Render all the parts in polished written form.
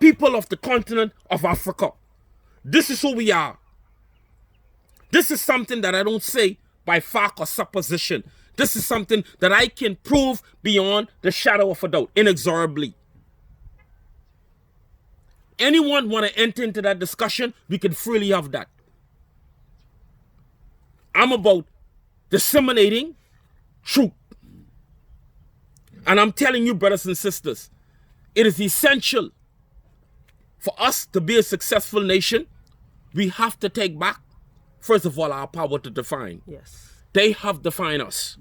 people of the continent of Africa. This is who we are. This is something that I don't say by fact or supposition. This is something that I can prove beyond the shadow of a doubt, inexorably. Anyone want to enter into that discussion, we can freely have that. I'm about disseminating truth. And I'm telling you, brothers and sisters, it is essential for us to be a successful nation. We have to take back, first of all, our power to define. Yes. They have defined us.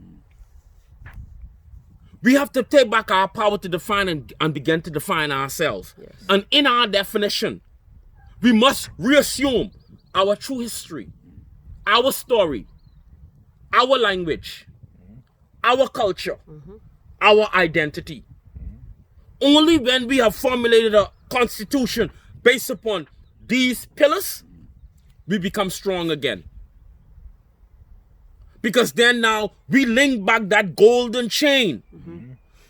We have to take back our power to define and begin to define ourselves. Yes. And in our definition, we must reassume our true history, our story, our language, our culture, our identity. Only when we have formulated a constitution based upon these pillars, we become strong again. Because then now we link back that golden chain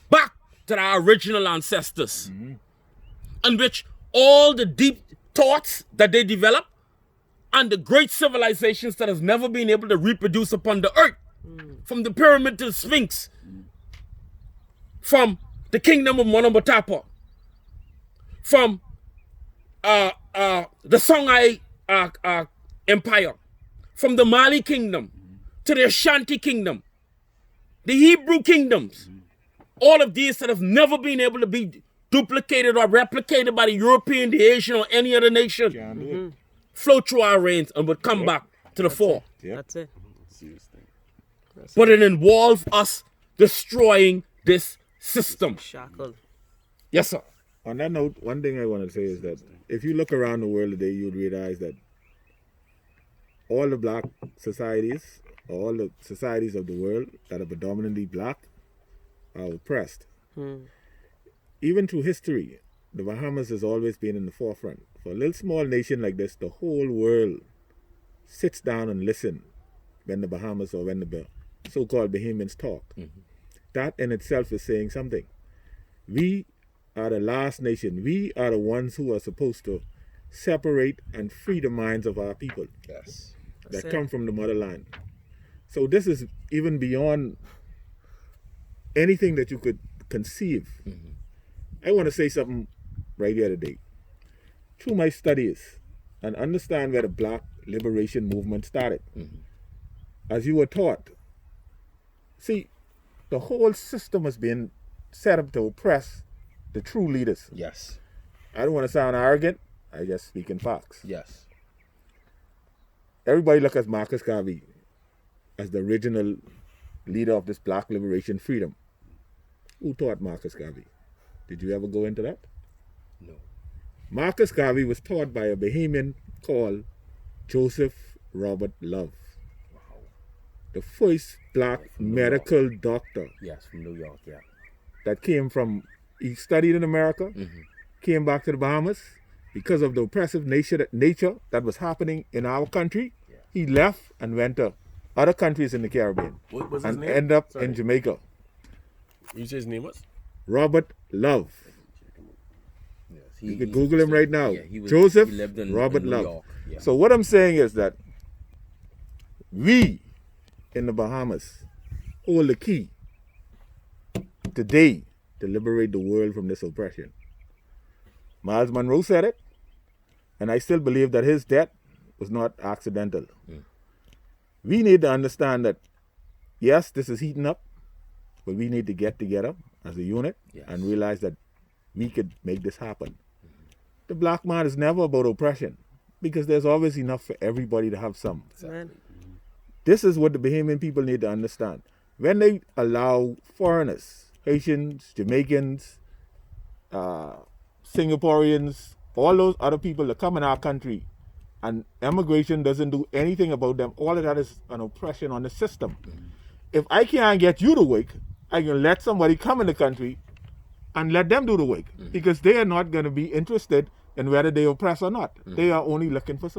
back to our original ancestors, in which all the deep thoughts that they developed and the great civilizations that has never been able to reproduce upon the earth, from the pyramid to the Sphinx, from the kingdom of Monomotapa, from the Songhai Empire, from the Mali kingdom to the Ashanti kingdom, the Hebrew kingdoms, all of these that have never been able to be duplicated or replicated by the European, the Asian, or any other nation, flow through our reigns and would come back to the fore. That's it. But it involves us destroying this system. Shackle. Yes, sir. On that note, one thing I want to say is that if you look around the world today, you'd realize that all the black societies, all the societies of the world that are predominantly black, are oppressed. Even through history, the Bahamas has always been in the forefront. For a little small nation like this, the whole world sits down and listens when the Bahamas or when the so-called Bahamians talk. That in itself is saying something. We are the last nation. We are the ones who are supposed to separate and free the minds of our people. Yes. That come from the motherland. So this is even beyond anything that you could conceive. I want to say something right here today. Through my studies and understand where the black liberation movement started. As you were taught, see, the whole system has been set up to oppress the true leaders. Yes. I don't want to sound arrogant. I just speak in facts. Yes. Everybody look at Marcus Garvey as the original leader of this black liberation freedom. Who taught Marcus Garvey? Did you ever go into that? No. Marcus Garvey was taught by a Bahamian called Joseph Robert Love. Wow. The first black medical doctor Yes, from New York, yeah. that came from, he studied in America, came back to the Bahamas. Because of the oppressive nature that was happening in our country, he left and went to other countries in the Caribbean. What was his and name? ended up in Jamaica. You said his name was? Robert Love. Yes. You can Google him right now. Yeah, Joseph he lived in Robert New Love. York, yeah. So what I'm saying is that we in the Bahamas hold the key today to liberate the world from this oppression. Miles Monroe said it, and I still believe that his death was not accidental. We need to understand that, yes, this is heating up, but we need to get together as a unit and realize that we could make this happen. The black man is never about oppression because there's always enough for everybody to have some. Man. This is what the Bahamian people need to understand. When they allow foreigners, Haitians, Jamaicans, Singaporeans, all those other people that come in our country, and immigration doesn't do anything about them, all of that is an oppression on the system. If I can't get you to work, I can let somebody come in the country and let them do the work because they are not going to be interested in whether they oppress or not. They are only looking for some.